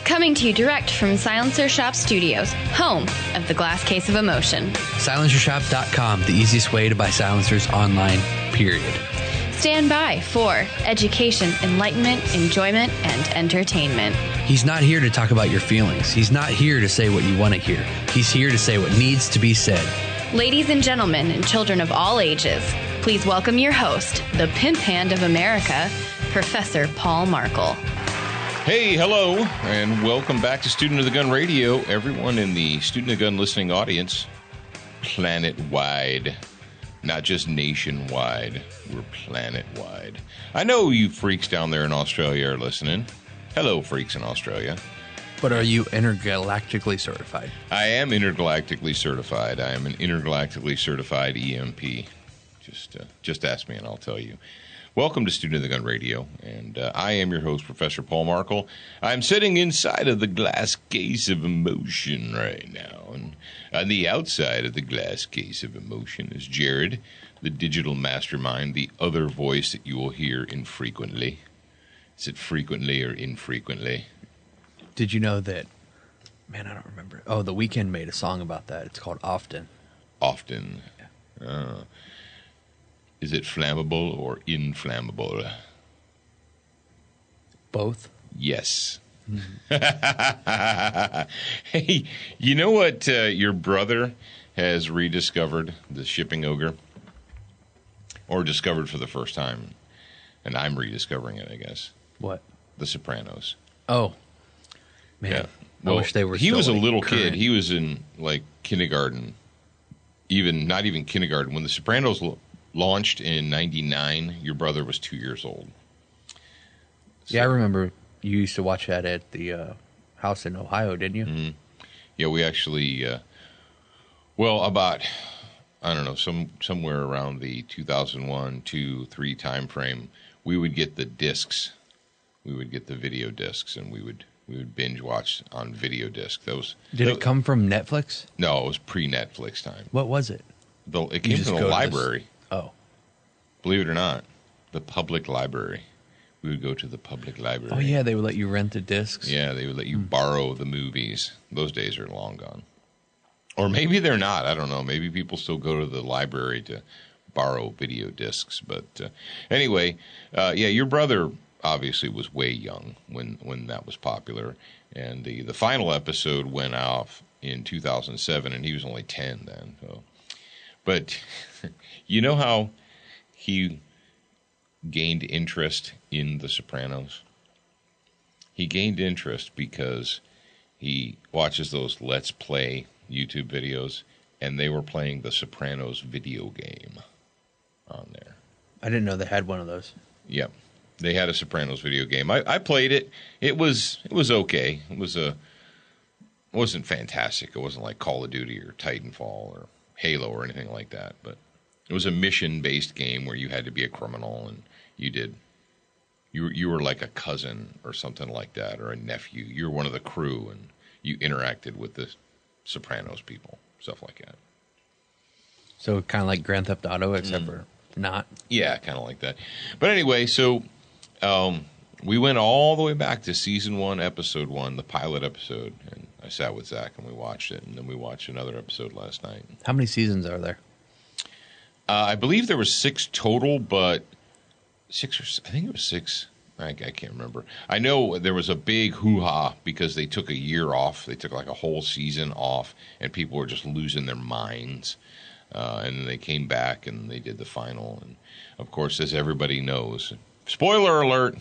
Coming to you direct from Silencer Shop Studios, home of the Glass Case of Emotion. SilencerShop.com, the easiest way to buy silencers online, period. Stand by for education, enlightenment, enjoyment, and entertainment. He's not here to talk about your feelings. He's not here to say what you want to hear. He's here to say what needs to be said. Ladies and gentlemen, and children of all ages, please welcome your host, the pimp hand of America, Professor Paul Markle. Hey, hello, and welcome back to Student of the Gun Radio. Everyone in the Student of the Gun listening audience, planet-wide, not just nationwide, we're planet-wide. I know you freaks down there in Australia are listening. Hello, freaks in Australia. But are you intergalactically certified? I am intergalactically certified. I am an intergalactically certified EMP. Just ask me and I'll tell you. Welcome to Student of the Gun Radio, and I am your host, Professor Paul Markle. I'm sitting inside of the glass case of emotion right now, and on the outside of the glass case of emotion is Jared, the digital mastermind, the other voice that you will hear infrequently. Is it frequently or infrequently? Did you know that, man, I don't remember. Oh, The Weeknd made a song about that. It's called Often. Often. Yeah. Is it flammable or inflammable? Both? Yes. Hey, you know what your brother has rediscovered, the shipping ogre? Or discovered for the first time. And I'm rediscovering it, I guess. What? The Sopranos. Oh. Man, yeah. Well, I wish they were he still, was a like, little current. kid. He was in, like, kindergarten. Not even kindergarten. When the Sopranos launched in 99, your brother was 2 years old. So, yeah, I remember you used to watch that at the house in Ohio, didn't you? Mm-hmm. Yeah, we actually, about, I don't know, somewhere around the 2001, 2, 3 time frame, we would get the discs. We would get the video discs, and we would binge watch on video disc. Did it come from Netflix? No, it was pre-Netflix time. What was it? It came from the library. Oh. Believe it or not, the public library. We would go to the public library. Oh, yeah, they would let you rent the discs. Yeah, they would let you borrow the movies. Those days are long gone. Or maybe they're not. I don't know. Maybe people still go to the library to borrow video discs. But anyway, your brother obviously was way young when that was popular. And the final episode went off in 2007, and he was only 10 then. So. But you know how he gained interest in The Sopranos? He gained interest because he watches those Let's Play YouTube videos, and they were playing The Sopranos video game on there. I didn't know they had one of those. Yep. They had a Sopranos video game. I played it. It was okay. It wasn't fantastic. It wasn't like Call of Duty or Titanfall or Halo or anything like that, but it was a mission-based game where you had to be a criminal, and you were like a cousin or something like that, or a nephew. You were one of the crew, and you interacted with the Sopranos people, stuff like that. So kind of like Grand Theft Auto, except for not. Yeah, kind of like that. But anyway, so we went all the way back to season 1, episode 1, the pilot episode, and I sat with Zach and we watched it, and then we watched another episode last night. How many seasons are there? I believe there was 6 total, but I think it was 6. I can't remember. I know there was a big hoo-ha because they took a year off. They took like a whole season off, and people were just losing their minds. And then they came back and they did the final. And of course, as everybody knows, spoiler alert,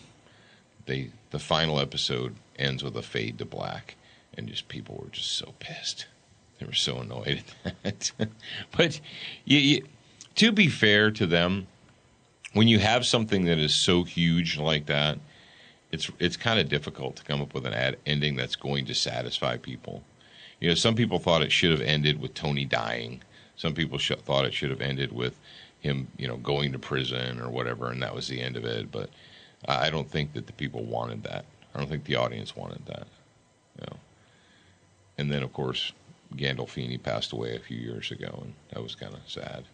the final episode ends with a fade to black, and just people were just so pissed. They were so annoyed at that. But to be fair to them, when you have something that is so huge like that, it's kind of difficult to come up with an ending that's going to satisfy people. You know, some people thought it should have ended with Tony dying. Some people thought it should have ended with him, going to prison or whatever, and that was the end of it. But I don't think that the people wanted that. I don't think the audience wanted that. And then, of course, Gandolfini passed away a few years ago, and that was kind of sad.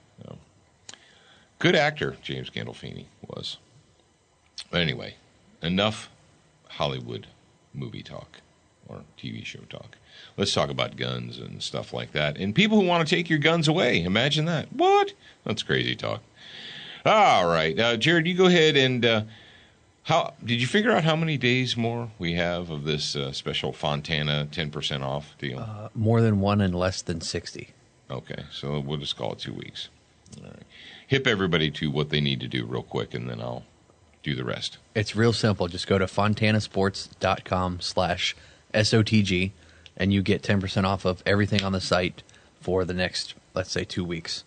Good actor, James Gandolfini was. But anyway, enough Hollywood movie talk. or TV show talk. Let's talk about guns and stuff like that. And people who want to take your guns away. Imagine that. What? That's crazy talk. All right. Jared, you go ahead and how did you figure out how many days more we have of this special Fontana 10% off deal? More than one and less than 60. Okay. So we'll just call it 2 weeks. All right. Hip everybody to what they need to do real quick, and then I'll do the rest. It's real simple. Just go to fontanasports.com/SOTG, and you get 10% off of everything on the site for the next, let's say, 2 weeks.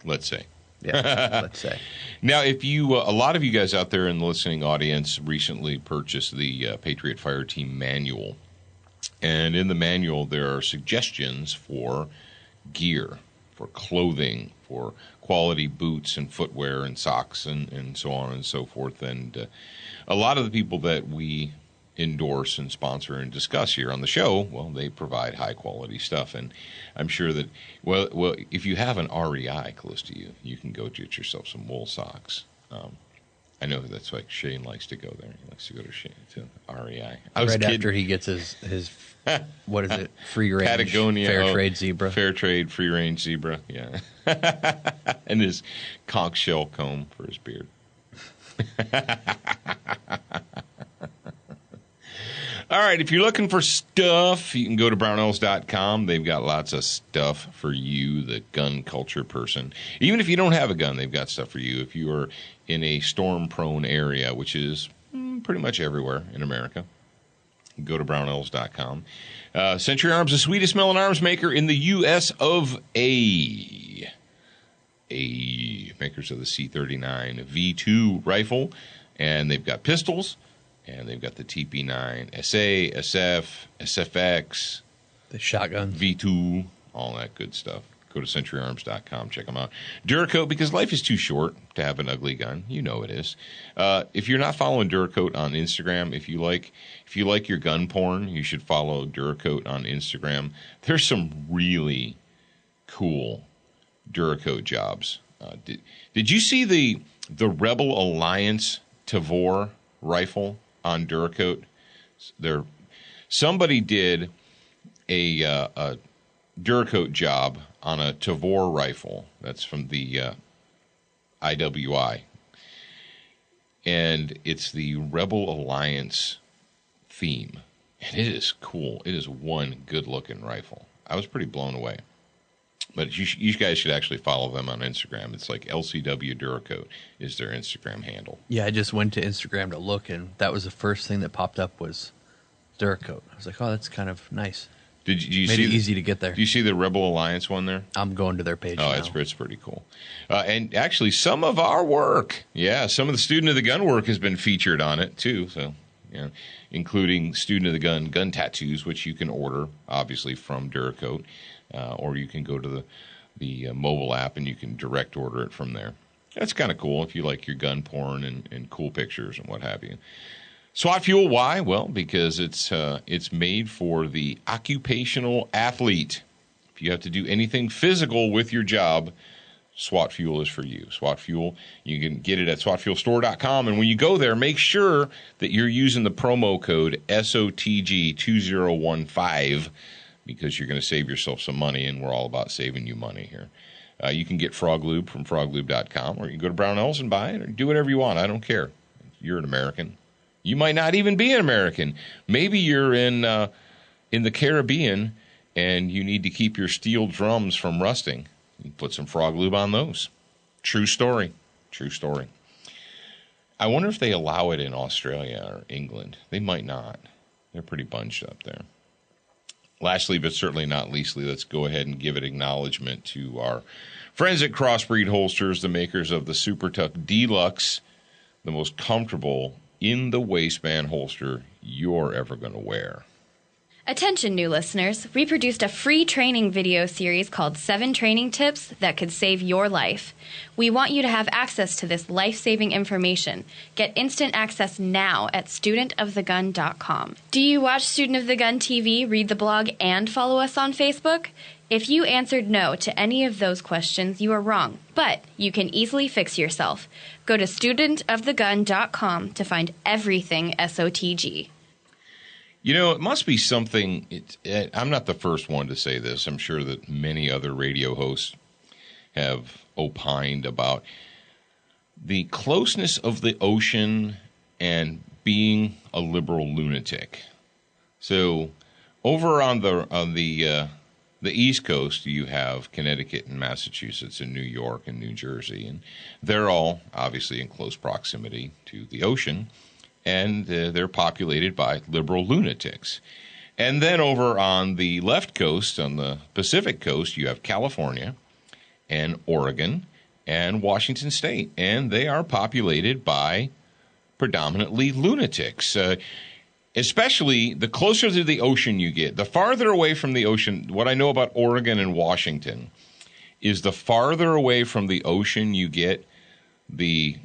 Let's say. Yeah, let's say. Now, if you, a lot of you guys out there in the listening audience recently purchased the Patriot Fire Team Manual. And in the manual, there are suggestions for gear, for clothing, for quality boots and footwear and socks and so on and so forth. And a lot of the people that we endorse and sponsor and discuss here on the show, well, they provide high quality stuff. And I'm sure that, well, if you have an REI close to you, you can go get yourself some wool socks. I know that's like Shane likes to go there. He likes to go to REI. After he gets his what is it? Free range Patagonia fair trade zebra. Fair trade free range zebra, yeah. And his conch shell comb for his beard. All right, if you're looking for stuff, you can go to brownells.com. They've got lots of stuff for you, the gun culture person. Even if you don't have a gun, they've got stuff for you. If you are in a storm-prone area, which is pretty much everywhere in America, go to brownells.com. Century Arms, the sweetest smelling arms maker in the U.S. of A. Makers of the C39 V2 rifle, and they've got pistols. And they've got the TP9, SA, SF, SFX, the shotgun, V2, all that good stuff. Go to centuryarms.com, check them out. Duracoat, because life is too short to have an ugly gun. You know it is. If you're not following Duracoat on Instagram, if you like your gun porn, you should follow Duracoat on Instagram. There's some really cool Duracoat jobs. Did you see the Rebel Alliance Tavor rifle on Duracoat? Somebody did a Duracoat job on a Tavor rifle. That's from the IWI. And it's the Rebel Alliance theme. And it is cool. It is one good-looking rifle. I was pretty blown away. But you guys should actually follow them on Instagram. It's like LCW Duracoat is their Instagram handle. Yeah, I just went to Instagram to look, and that was the first thing that popped up was Duracoat. I was like, oh, that's kind of nice. Did you Made see it easy to get there. Do you see the Rebel Alliance one there? I'm going to their page now. It's pretty cool. And actually, some of our work, some of the Student of the Gun work has been featured on it, too. So, yeah, including Student of the Gun tattoos, which you can order, obviously, from Duracoat. Or you can go to the mobile app and you can direct order it from there. That's kind of cool if you like your gun porn and cool pictures and what have you. SWAT Fuel, why? Well, because it's made for the occupational athlete. If you have to do anything physical with your job, SWAT Fuel is for you. SWAT Fuel, you can get it at swatfuelstore.com. And when you go there, make sure that you're using the promo code SOTG2015. Because you're going to save yourself some money, and we're all about saving you money here. You can get Frog Lube from froglube.com, or you can go to Brownells and buy it, or do whatever you want. I don't care. You're an American. You might not even be an American. Maybe you're in the Caribbean, and you need to keep your steel drums from rusting. You put some Frog Lube on those. True story. True story. I wonder if they allow it in Australia or England. They might not. They're pretty bunched up there. Lastly, but certainly not leastly, let's go ahead and give it acknowledgement to our friends at Crossbreed Holsters, the makers of the Super Tuck Deluxe, the most comfortable in the waistband holster you're ever going to wear. Attention, new listeners. We produced a free training video series called 7 Training Tips That Could Save Your Life. We want you to have access to this life-saving information. Get instant access now at studentofthegun.com. Do you watch Student of the Gun TV, read the blog, and follow us on Facebook? If you answered no to any of those questions, you are wrong, but you can easily fix yourself. Go to studentofthegun.com to find everything SOTG. You know, it must be something. I'm not the first one to say this. I'm sure that many other radio hosts have opined about the closeness of the ocean and being a liberal lunatic. So over on the East Coast, you have Connecticut and Massachusetts and New York and New Jersey, and they're all obviously in close proximity to the ocean, and they're populated by liberal lunatics. And then over on the left coast, on the Pacific coast, you have California and Oregon and Washington State, and they are populated by predominantly lunatics. Especially the closer to the ocean you get, the farther away from the ocean. What I know about Oregon and Washington is the farther away from the ocean you get, the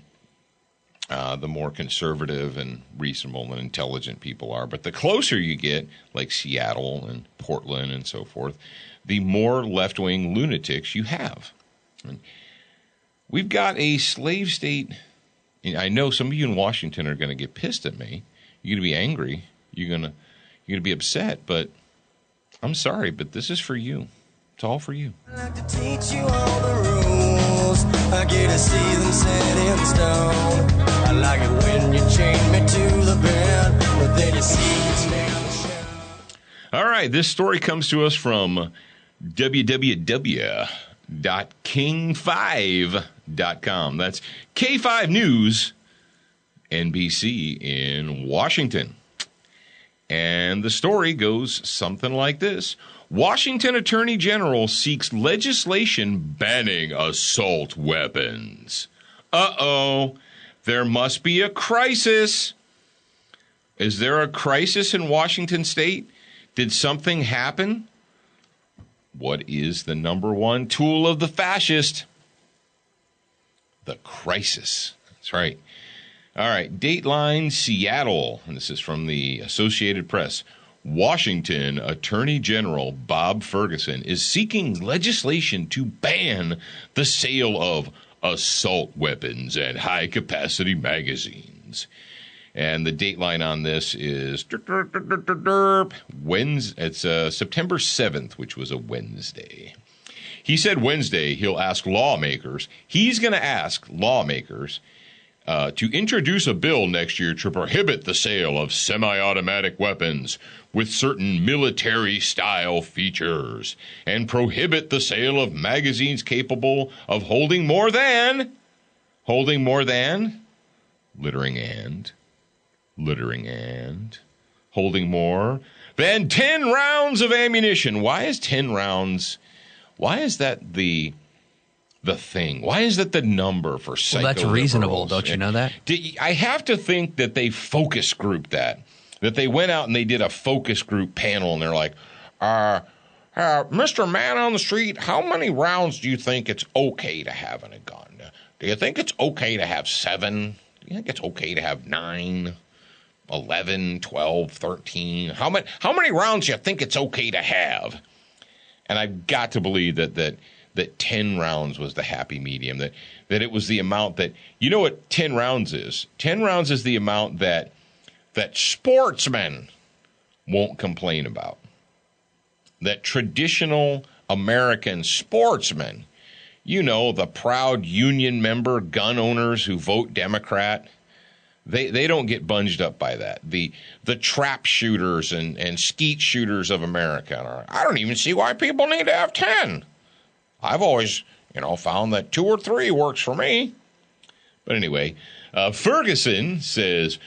more conservative and reasonable and intelligent people are. But the closer you get, like Seattle and Portland and so forth, the more left-wing lunatics you have. And we've got a slave state. I know some of you in Washington are going to get pissed at me. You're going to be angry. You're going to be upset. But I'm sorry, but this is for you. It's all for you. I like to teach you all the rules. I get to see them set in stone. I like it when you chain me to the bed, but then you see it's never shown. All right, this story comes to us from www.king5.com. That's K5 News, NBC in Washington. And the story goes something like this. Washington Attorney General seeks legislation banning assault weapons. Uh-oh, there must be a crisis. Is there a crisis in Washington State? Did something happen? What is the number one tool of the fascist? The crisis. That's right. All right, Dateline Seattle, and this is from the Associated Press. Washington Attorney General Bob Ferguson is seeking legislation to ban the sale of assault weapons and high-capacity magazines. And the dateline on this is Wednesday. It's September 7th, which was a Wednesday. He said Wednesday he'll ask lawmakers. He's going to ask lawmakers to introduce a bill next year to prohibit the sale of semi-automatic weapons with certain military-style features and prohibit the sale of magazines capable of holding more than, holding more than 10 rounds of ammunition. Why is 10 rounds, why is that the thing? Why is that the number for psycho Well, that's reasonable, don't you know that? I have to think that they focus grouped that they went out and they did a focus group panel, and they're like, Mr. Man on the street, how many rounds do you think it's okay to have in a gun? Do you think it's okay to have 7? Do you think it's okay to have 9, 11, 12, 13? How many rounds do you think it's okay to have? And I've got to believe that 10 rounds was the happy medium, that it was the amount that, you know what 10 rounds is? 10 rounds is the amount that sportsmen won't complain about. That traditional American sportsmen, you know, the proud union member gun owners who vote Democrat, they don't get bunged up by that. The trap shooters and skeet shooters of America, I don't even see why people need to have 10. I've always, found that 2 or 3 works for me. But anyway, Ferguson says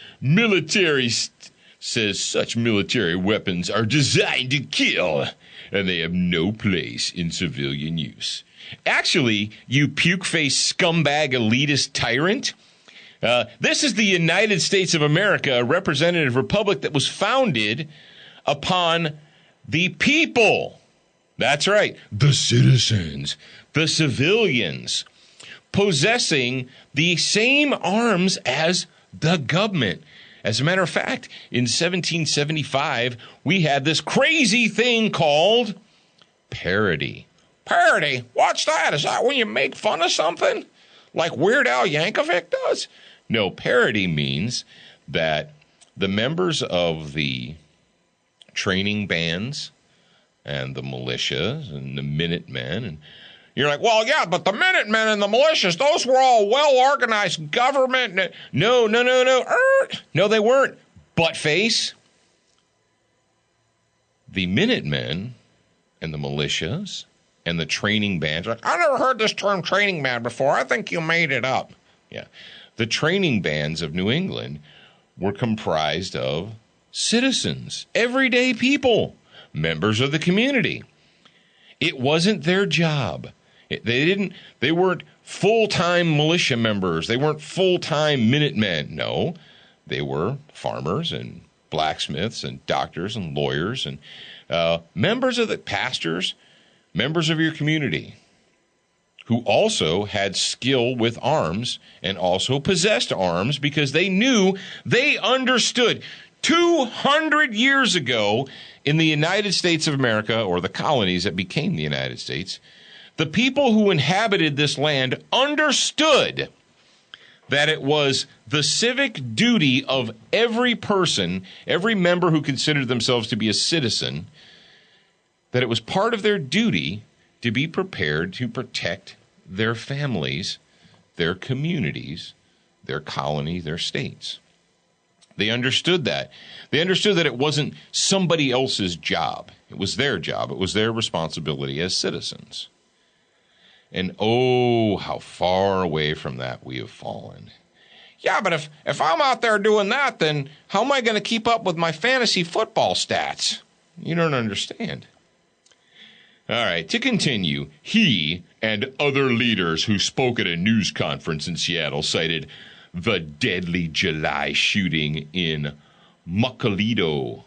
such military weapons are designed to kill, and they have no place in civilian use. Actually, you puke-faced scumbag elitist tyrant, this is the United States of America, a representative republic that was founded upon the people. That's right, the citizens, the civilians, possessing the same arms as the government. As a matter of fact, in 1775, we had this crazy thing called parody. Parody? What's that? Is that when you make fun of something? Like Weird Al Yankovic does? No, parody means that the members of the training bands and the militias and the Minutemen. And you're like, well, yeah, but the Minutemen and the militias, those were all well-organized government. No. No, they weren't. Buttface. The Minutemen and the militias and the training bands. Like, I never heard this term training band before. I think you made it up. Yeah. The training bands of New England were comprised of citizens, everyday people, members of the community. It wasn't their job. They weren't full-time militia members. They weren't full-time Minutemen. No, they were farmers and blacksmiths and doctors and lawyers and members of the pastors, members of your community who also had skill with arms and also possessed arms because they understood 200 years ago in the United States of America, or the colonies that became the United States, the people who inhabited this land understood that it was the civic duty of every person, every member who considered themselves to be a citizen, that it was part of their duty to be prepared to protect their families, their communities, their colony, their states. They understood that. They understood that it wasn't somebody else's job. It was their job. It was their responsibility as citizens. And oh, how far away from that we have fallen. Yeah, but if I'm out there doing that, then how am I going to keep up with my fantasy football stats? You don't understand. All right, to continue, he and other leaders who spoke at a news conference in Seattle cited the deadly July shooting in Mukilteo,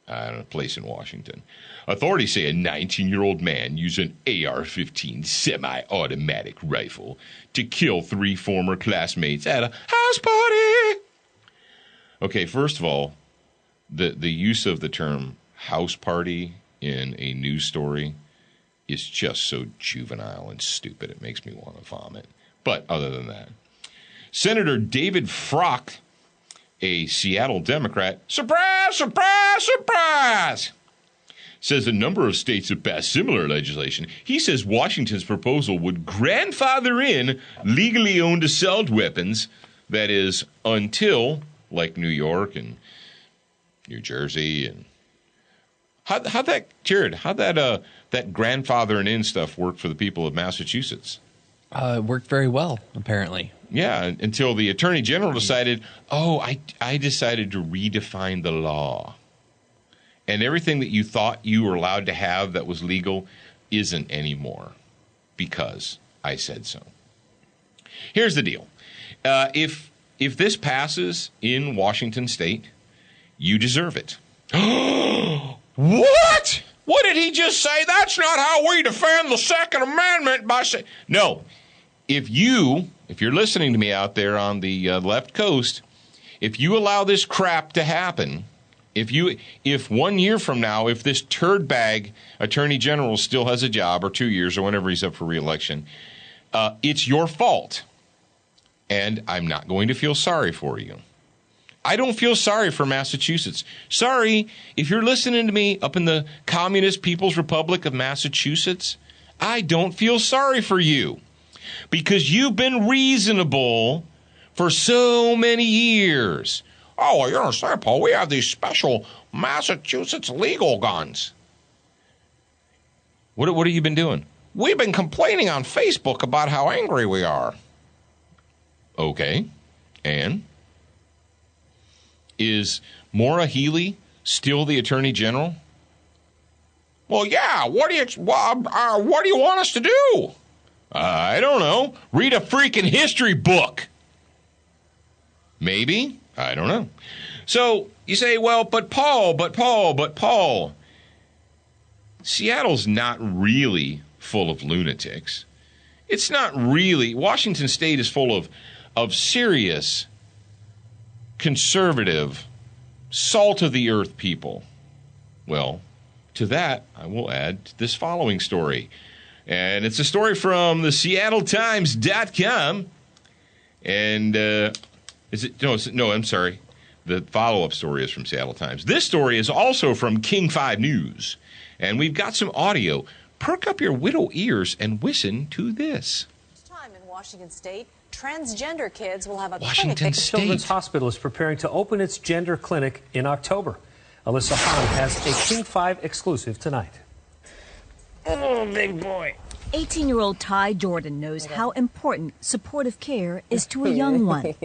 a place in Washington. Authorities say a 19-year-old man used an AR-15 semi-automatic rifle to kill 3 former classmates at a house party. Okay, first of all, the use of the term house party in a news story is just so juvenile and stupid. It makes me want to vomit. But other than that, Senator David Frock, a Seattle Democrat, surprise, surprise, surprise, says a number of states have passed similar legislation. He says Washington's proposal would grandfather in legally owned assault weapons, that is, until, like New York and New Jersey and how'd that grandfathering in stuff work for the people of Massachusetts? It worked very well, apparently. Yeah, until the Attorney General decided, I decided to redefine the law. And everything that you thought you were allowed to have that was legal isn't anymore because I said so. Here's the deal. If this passes in Washington State, you deserve it. What? What did he just say? That's not how we defend the Second Amendment by saying... No. If you're listening to me out there on the left coast, if you allow this crap to happen, if 1 year from now, if this turd bag Attorney General still has a job, or 2 years, or whenever he's up for re-election, it's your fault. And I'm not going to feel sorry for you. I don't feel sorry for Massachusetts. Sorry, if you're listening to me up in the Communist People's Republic of Massachusetts, I don't feel sorry for you. Because you've been reasonable for so many years. Oh, well, you understand, Paul, we have these special Massachusetts legal guns. What have you been doing? We've been complaining on Facebook about how angry we are. Okay, and? Is Maura Healey still the Attorney General? Well, yeah, what do you want us to do? I don't know. Read a freaking history book. Maybe. I don't know. So you say, well, but Paul. Seattle's not really full of lunatics. It's not really. Washington State is full of serious, conservative, salt-of-the-earth people. Well, to that, I will add this following story. And it's a story from the SeattleTimes.com. And I'm sorry. The follow-up story is from Seattle Times. This story is also from King 5 News. And we've got some audio. Perk up your widow ears and listen to this. Time in Washington State, transgender kids will have a Washington clinic. State. Children's Hospital is preparing to open its gender clinic in October. Alyssa Hahn has a King 5 exclusive tonight. Oh, big boy. 18-year-old Ty Jordan knows how important supportive care is to a young one.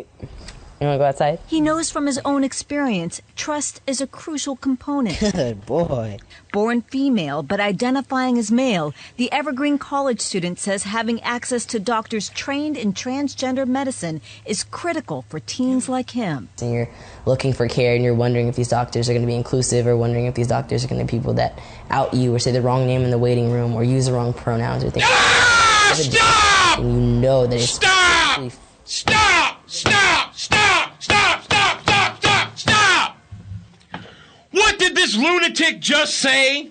You want to go outside? He knows from his own experience, trust is a crucial component. Good boy. Born female but identifying as male, the Evergreen College student says having access to doctors trained in transgender medicine is critical for teens like him. And you're looking for care and you're wondering if these doctors are going to be inclusive or wondering if these doctors are going to be people that out you or say the wrong name in the waiting room or use the wrong pronouns or things. Stop! And you know that it's... Stop! Really Stop! Stop! Stop! Stop! Stop! Stop! Stop! Stop! What did this lunatic just say?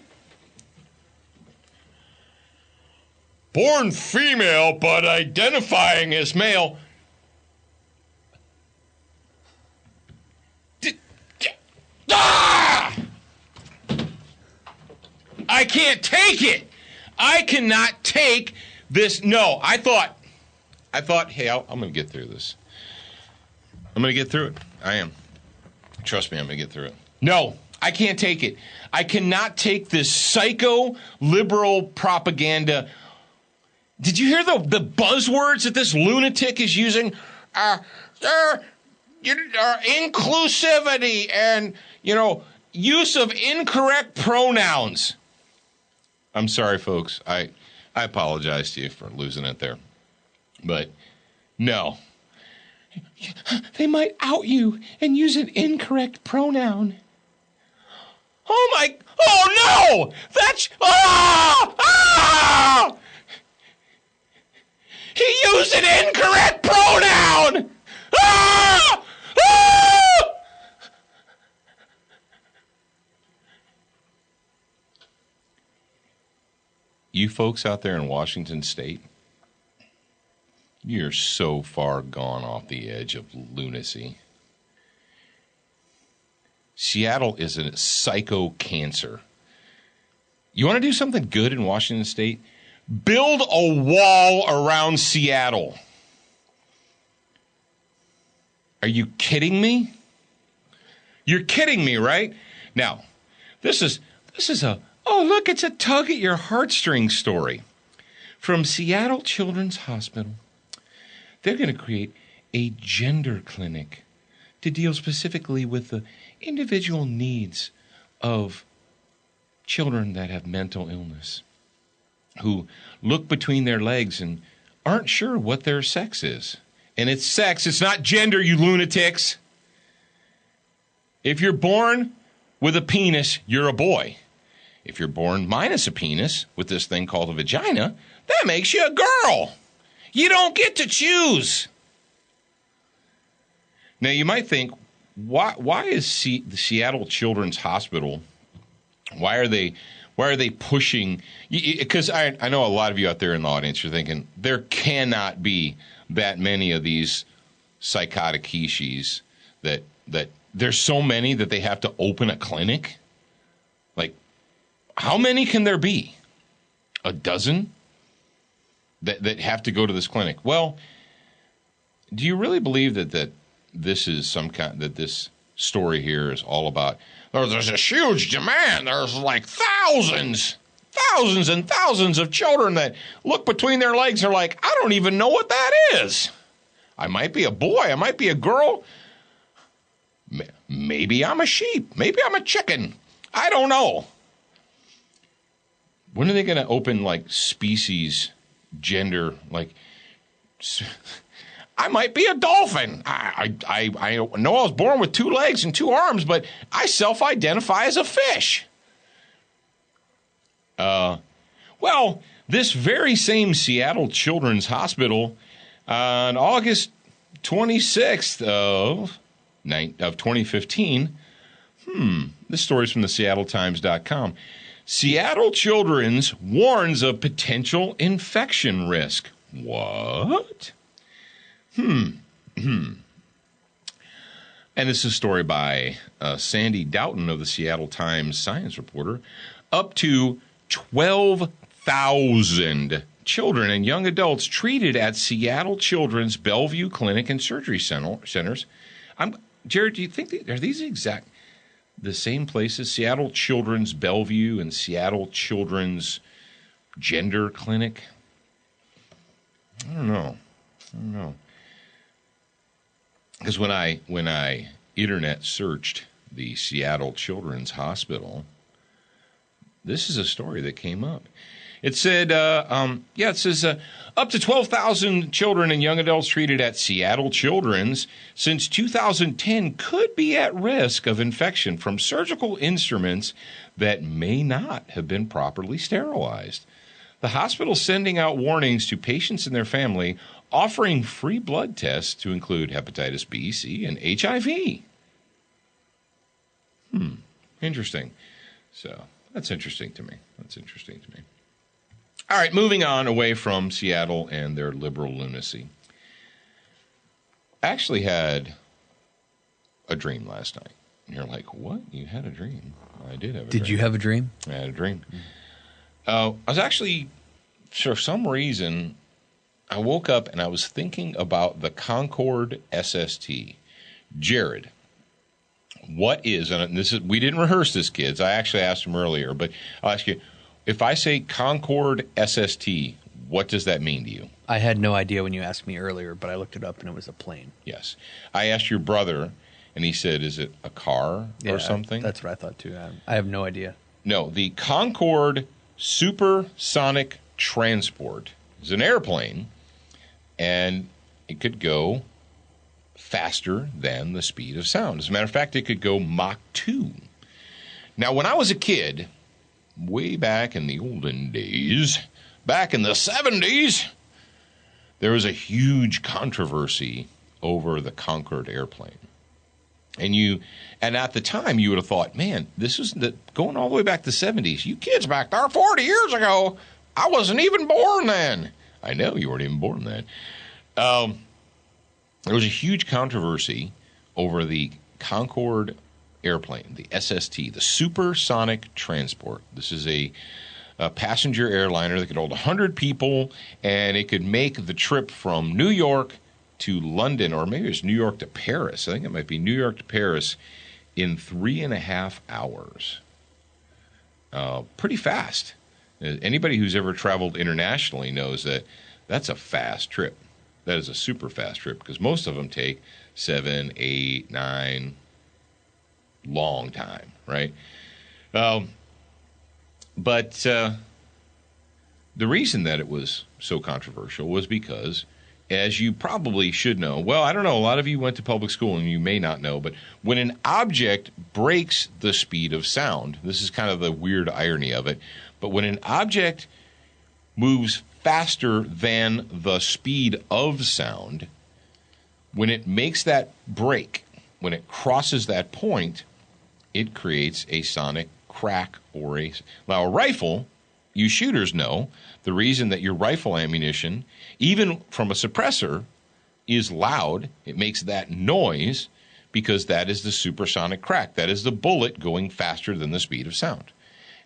Born female, but identifying as male. Ah! I can't take it. I cannot take this. No, I thought, hey, I'm going to get through this. I'm going to get through it. I am. Trust me, I'm going to get through it. No, I can't take it. I cannot take this psycho-liberal propaganda. Did you hear the buzzwords that this lunatic is using? Inclusivity and, use of incorrect pronouns. I'm sorry, folks. I apologize to you for losing it there. But no. They might out you and use an incorrect pronoun. Oh no! That's, he used an incorrect pronoun! You folks out there in Washington State, you're so far gone off the edge of lunacy. Seattle is a psycho cancer. You want to do something good in Washington State? Build a wall around Seattle. Are you kidding me? You're kidding me, right? Now, this is a, oh, look, it's a tug at your heartstrings story. From Seattle Children's Hospital, they're going to create a gender clinic to deal specifically with the individual needs of children that have mental illness, who look between their legs and aren't sure what their sex is. And it's sex, it's not gender, you lunatics. If you're born with a penis, you're a boy. If you're born minus a penis with this thing called a vagina, that makes you a girl. You don't get to choose. Now, you might think, why is the Seattle Children's Hospital, why are they pushing? Because I know a lot of you out there in the audience are thinking, there cannot be that many of these psychotic hishis that there's so many that they have to open a clinic. Like, how many can there be? A dozen that have to go to this clinic? Well, do you really believe that this is some kind, that this story here is all about, there's a huge demand. There's like thousands and thousands of children that look between their legs and are like, I don't even know what that is. I might be a boy. I might be a girl. Maybe I'm a sheep. Maybe I'm a chicken. I don't know. When are they going to open like species, gender, like I might be a dolphin. I know I was born with 2 legs and 2 arms, but I self-identify as a fish. Well, this very same Seattle Children's Hospital on August 26th of 2015, this story's from the SeattleTimes.com. Seattle Children's warns of potential infection risk. What? And this is a story by Sandy Doughton of the Seattle Times Science Reporter. Up to 12,000 children and young adults treated at Seattle Children's Bellevue Clinic and Surgery Centers. Jared, do you think are these the same places? Seattle Children's Bellevue and Seattle Children's Gender Clinic? I don't know. Because when I internet searched the Seattle Children's Hospital, this is a story that came up. It said, up to 12,000 children and young adults treated at Seattle Children's since 2010 could be at risk of infection from surgical instruments that may not have been properly sterilized. The hospital sending out warnings to patients and their family, offering free blood tests to include hepatitis B, C, and HIV. Interesting. So that's interesting to me. All right, moving on away from Seattle and their liberal lunacy. I actually had a dream last night. And you're like, what? You had a dream? I did have a dream. Did you have a dream? I had a dream. I was actually, for some reason, I woke up and I was thinking about the Concorde SST. Jared, what is, and this is, we didn't rehearse this, kids. I actually asked him earlier, but I'll ask you, if I say Concorde SST, what does that mean to you? I had no idea when you asked me earlier, but I looked it up and it was a plane. Yes. I asked your brother, and he said, is it a car or something? That's what I thought too. I have no idea. No, the Concorde Supersonic Transport is an airplane, and it could go faster than the speed of sound. As a matter of fact, it could go Mach 2. Now, when I was a kid, way back in the olden days, back in the 70s, there was a huge controversy over the Concorde airplane. And at the time, you would have thought, man, this is going all the way back to the 70s. You kids back there 40 years ago, I wasn't even born then. I know you weren't even born then. There was a huge controversy over the Concorde airplane, the SST, the Supersonic Transport. This is a passenger airliner that could hold 100 people, and it could make the trip from New York to London, or maybe it's New York to Paris. I think it might be New York to Paris in 3.5 hours. Pretty fast. Anybody who's ever traveled internationally knows that that's a fast trip. That is a super fast trip, because most of them take 7, 8, 9, long time, right? But the reason that it was so controversial was because, as you probably should know, well, I don't know, a lot of you went to public school and you may not know, but when an object breaks the speed of sound, this is kind of the weird irony of it, but when an object moves faster than the speed of sound, when it makes that break, when it crosses that point, it creates a sonic crack or now a rifle, you shooters know the reason that your rifle ammunition, even from a suppressor, is loud. It makes that noise because that is the supersonic crack. That is the bullet going faster than the speed of sound.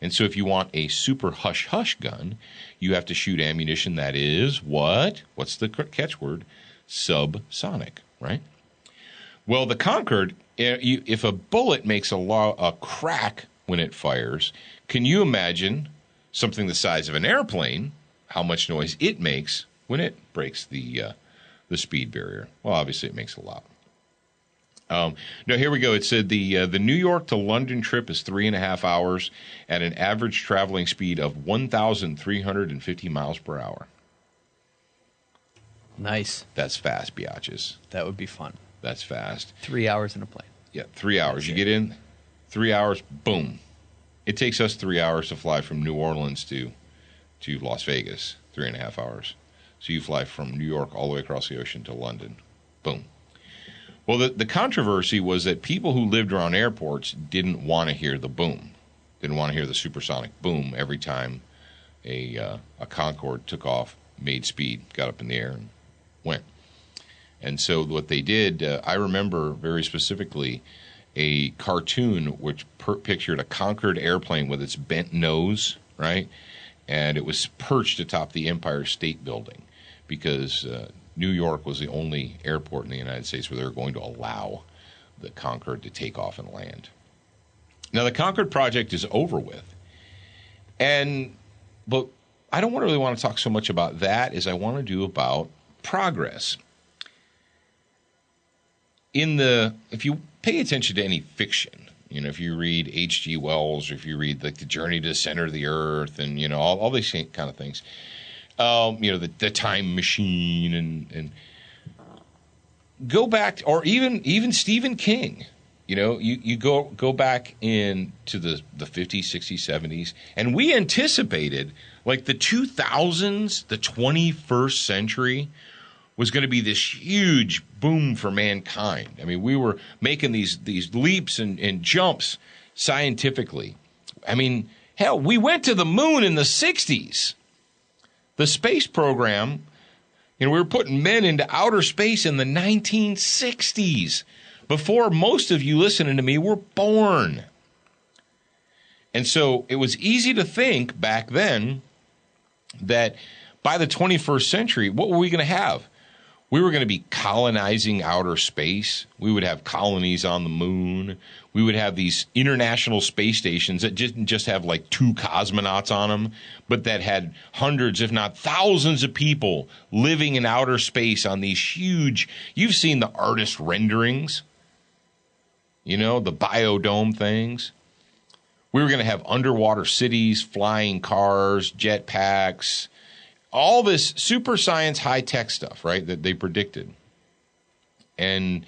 And so if you want a super hush-hush gun, you have to shoot ammunition that is what? What's the catchword? Subsonic, right? Well, the Concorde, if a bullet makes a crack when it fires, can you imagine something the size of an airplane, how much noise it makes when it breaks the speed barrier? Well, obviously it makes a lot. Now, here we go. It said the New York to London trip is 3.5 hours at an average traveling speed of 1,350 miles per hour. Nice. That's fast, biatches. That would be fun. That's fast. 3 hours in a plane. Yeah, 3 hours. You get in, 3 hours, boom. It takes us 3 hours to fly from New Orleans to Las Vegas, 3.5 hours. So you fly from New York all the way across the ocean to London. Boom. Well, the controversy was that people who lived around airports didn't want to hear the boom, didn't want to hear the supersonic boom every time a Concorde took off, made speed, got up in the air, and went. And so what they did, I remember very specifically a cartoon which pictured a Concorde airplane with its bent nose, right? And it was perched atop the Empire State Building because New York was the only airport in the United States where they were going to allow the Concorde to take off and land. Now, the Concorde project is over with. But I don't really want to talk so much about that as I want to do about progress. If you pay attention to any fiction, if you read H.G. Wells, or if you read like The Journey to the Center of the Earth, and all these kind of things, the Time Machine, and go back, or even Stephen King. You go back into the 50s, 60s, 70s, and we anticipated like the 2000s, the 21st century was going to be this huge boom for mankind. I mean, we were making these leaps and jumps scientifically. I mean, hell, we went to the moon in the 60s. The space program, we were putting men into outer space in the 1960s, before most of you listening to me were born. And so it was easy to think back then that by the 21st century, what were we going to have? We were going to be colonizing outer space. We would have colonies on the moon. We would have these international space stations that didn't just have like 2 cosmonauts on them, but that had hundreds, if not thousands of people living in outer space on these huge, you've seen the artist renderings, the biodome things. We were going to have underwater cities, flying cars, jetpacks, all this super science, high-tech stuff, right, that they predicted. And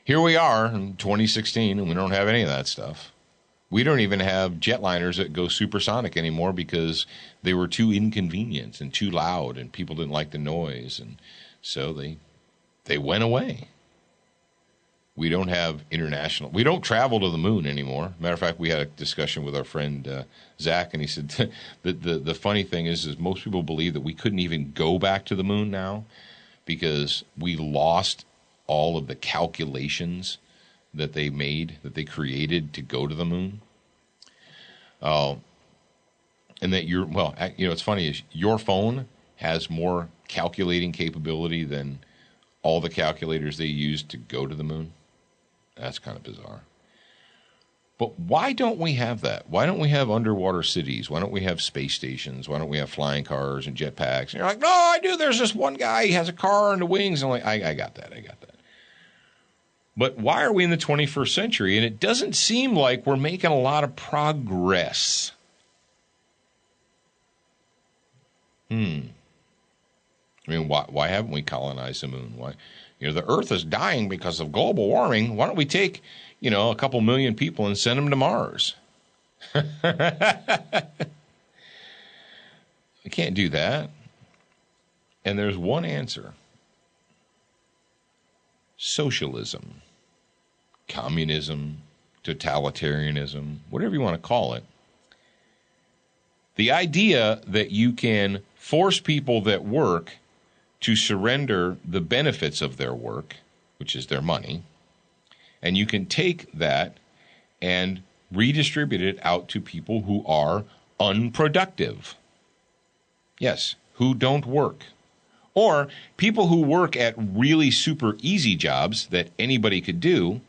here we are in 2016, and we don't have any of that stuff. We don't even have jetliners that go supersonic anymore because they were too inconvenient and too loud, and people didn't like the noise. And so they went away. We don't have we don't travel to the moon anymore. Matter of fact, we had a discussion with our friend Zach, and he said the funny thing is most people believe that we couldn't even go back to the moon now because we lost all of the calculations that they created to go to the moon. And that it's funny is your phone has more calculating capability than all the calculators they used to go to the moon. That's kind of bizarre. But why don't we have that? Why don't we have underwater cities? Why don't we have space stations? Why don't we have flying cars and jetpacks? And you're like, no, I do. There's this one guy. He has a car and the wings. And I'm like, I got that. But why are we in the 21st century? And it doesn't seem like we're making a lot of progress. I mean, why haven't we colonized the moon? Why? The Earth is dying because of global warming. Why don't we take, a couple million people and send them to Mars? We can't do that. And there's one answer. Socialism, communism, totalitarianism, whatever you want to call it. The idea that you can force people that work to surrender the benefits of their work, which is their money, and you can take that and redistribute it out to people who are unproductive. Yes, who don't work. Or people who work at really super easy jobs that anybody could do,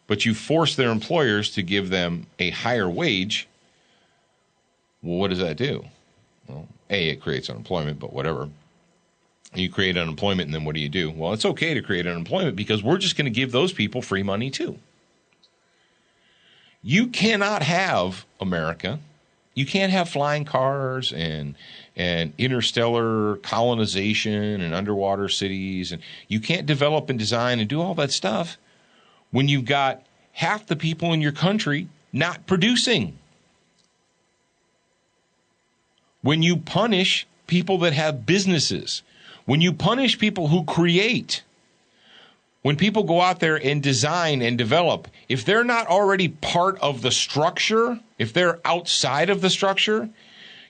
but you force their employers to give them a higher wage. Well, what does that do? Well, it creates unemployment, but whatever. You create unemployment, and then what do? Well, it's okay to create unemployment because we're just going to give those people free money too. You cannot have America. You can't have flying cars and interstellar colonization and underwater cities, and you can't develop and design and do all that stuff when you've got half the people in your country not producing. When you punish people that have businesses, when you punish people who create, when people go out there and design and develop, if they're not already part of the structure, if they're outside of the structure,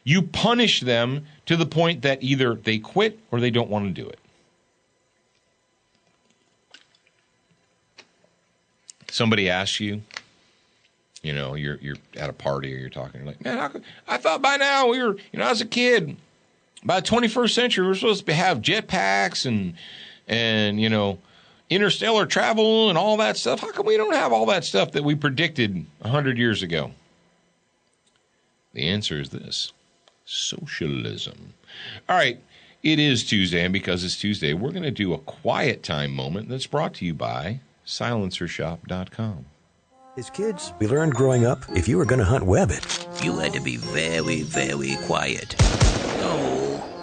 you punish them to the point that either they quit or they don't want to do it. somebody asks you, you know, you're at a party or you're talking, you're like, man, I thought by now we were, you know, as a kid, by the 21st century, we're supposed to have jetpacks and you know, interstellar travel and all that stuff. How come we don't have all that stuff that we predicted 100 years ago? The answer is this: socialism. All right, it is Tuesday, and because it's Tuesday, we're going to do a quiet time moment that's brought to you by silencershop.com. As kids, we learned growing up, if you were going to hunt wabbit, you had to be very, very quiet.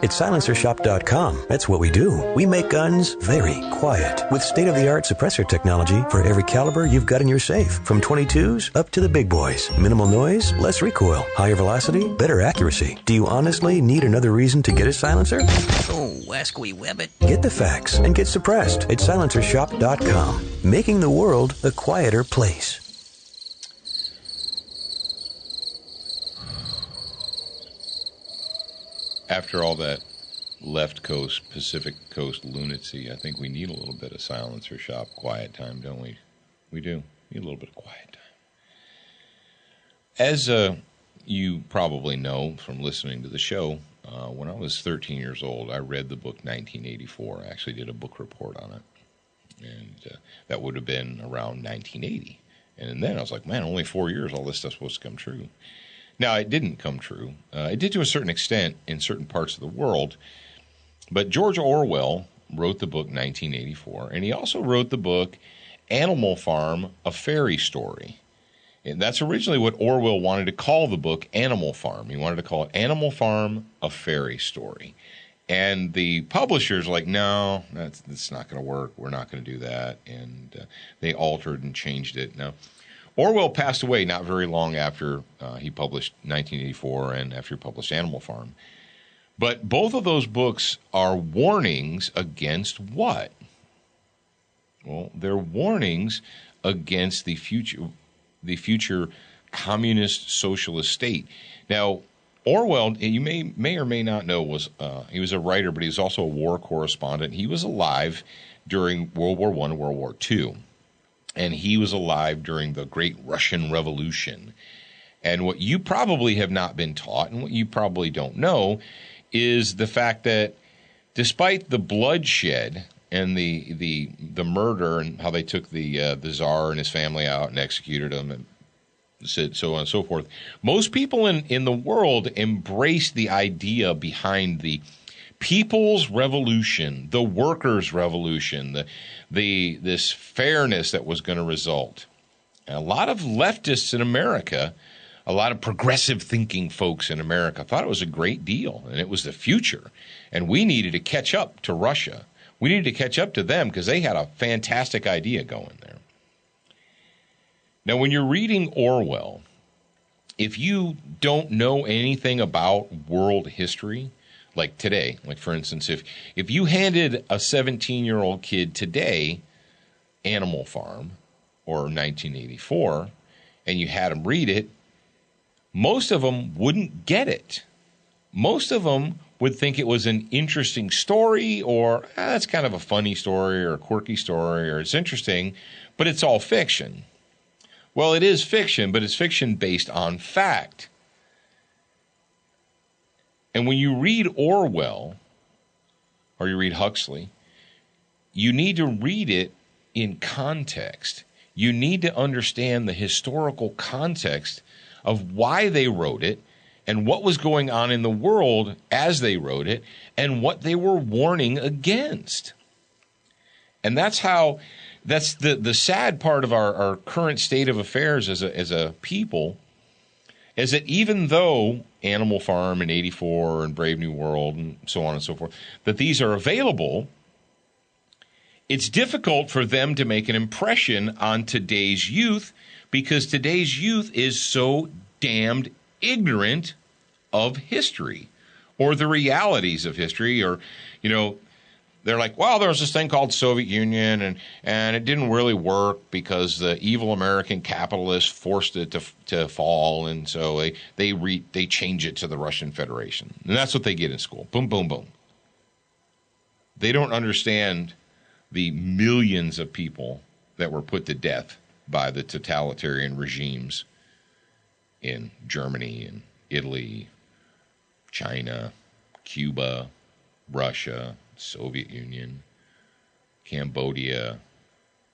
At silencershop.com, that's what we do. We make guns very quiet with state-of-the-art suppressor technology for every caliber you've got in your safe. From 22s up to the big boys. Minimal noise, less recoil, higher velocity, better accuracy. Do you honestly need another reason to get a silencer? Oh, ask we wabbit. Get the facts and get suppressed at silencershop.com. Making the world a quieter place. After all that left coast, Pacific coast lunacy, I think we need a little bit of silencer shop quiet time, don't we? We do. Need a little bit of quiet time. As you probably know from listening to the show, when I was 13 years old, I read the book 1984. I actually did a book report on it. And that would have been around 1980. And then I was like, man, only 4 years, all this stuff's supposed to come true. Now, it didn't come true. It did to a certain extent in certain parts of the world. But George Orwell wrote the book 1984, and he also wrote the book Animal Farm, A Fairy Story. And that's originally what Orwell wanted to call the book, Animal Farm. He wanted to call it Animal Farm, A Fairy Story. And the publishers were like, no, that's not going to work. We're not going to do that. And they altered and changed it. Now, Orwell passed away not very long after he published 1984 and after he published Animal Farm. But both of those books are warnings against what? Well, they're warnings against the future communist socialist state. Now, Orwell, you may or may not know, he was a writer, but he was also a war correspondent. He was alive during World War I and World War II. And he was alive during the Great Russian Revolution. And what you probably have not been taught, and what you probably don't know, is the fact that despite the bloodshed and the murder and how they took the Tsar and his family out and executed him and so on and so forth, most people in the world embraced the idea behind the People's Revolution, the Workers' Revolution, this fairness that was going to result. And a lot of leftists in America, a lot of progressive thinking folks in America thought it was a great deal, and it was the future. And we needed to catch up to Russia. We needed to catch up to them because they had a fantastic idea going there. Now, when you're reading Orwell, if you don't know anything about world history, like today, like for instance, if you handed a 17-year-old kid today Animal Farm or 1984 and you had him read it, most of them wouldn't get it. Most of them would think it was an interesting story or that's kind of a funny story or a quirky story or it's interesting, but it's all fiction. Well, it is fiction, but it's fiction based on fact. And when you read Orwell or you read Huxley, you need to read it in context. You need to understand the historical context of why they wrote it and what was going on in the world as they wrote it and what they were warning against. And that's the sad part of our current state of affairs as a people is that even though Animal Farm and 84 and Brave New World and so on and so forth, that these are available, it's difficult for them to make an impression on today's youth because today's youth is so damned ignorant of history or the realities of history or, you know, they're like, well, there was this thing called Soviet Union, and it didn't really work because the evil American capitalists forced it to fall, and so they change it to the Russian Federation. And that's what they get in school. Boom, boom, boom. They don't understand the millions of people that were put to death by the totalitarian regimes in Germany and Italy, China, Cuba, Russia, Soviet Union, Cambodia,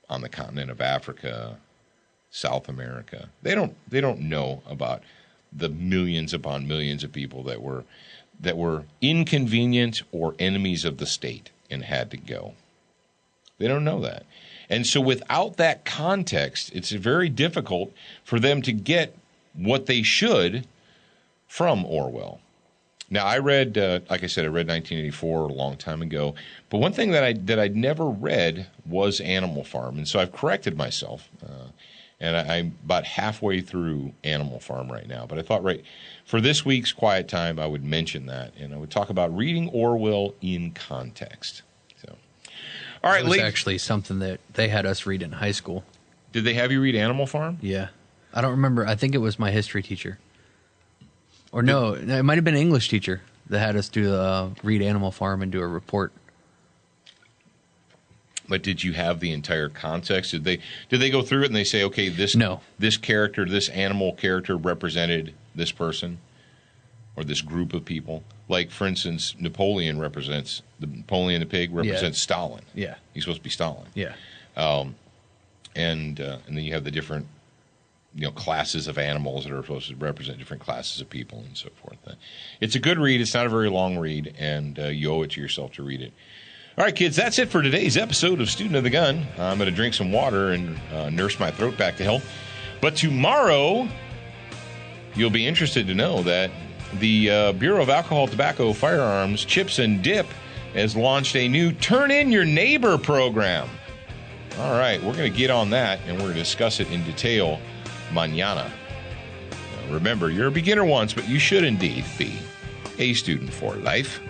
on the continent of Africa, South America. They don't know about the millions upon millions of people that were inconvenient or enemies of the state and had to go. They don't know that. And so without that context, it's very difficult for them to get what they should from Orwell. Now, I read, like I said, I read 1984 a long time ago. But one thing that I'd never read was Animal Farm. And so I've corrected myself. And I'm about halfway through Animal Farm right now. But I thought, for this week's Quiet Time, I would mention that. And I would talk about reading Orwell in context. So, all right, it was actually something that they had us read in high school. Did they have you read Animal Farm? Yeah. I don't remember. I think it was my history teacher. Or no, it might have been an English teacher that had us read Animal Farm and do a report. But did you have the entire context? Did they go through it and they say, okay, this character, this animal character represented this person or this group of people? Like, for instance, Napoleon the pig represents Stalin. Yeah. He's supposed to be Stalin. Yeah. And then you have the different classes of animals that are supposed to represent different classes of people and so forth. It's a good read. It's not a very long read, and you owe it to yourself to read it. All right, kids, that's it for today's episode of Student of the Gun. I'm going to drink some water and nurse my throat back to health. But tomorrow, you'll be interested to know that the Bureau of Alcohol, Tobacco, Firearms, Chips, and Dip has launched a new Turn In Your Neighbor program. All right, we're going to get on that, and we're going to discuss it in detail mañana. Now, remember, you're a beginner once, but you should indeed be a student for life.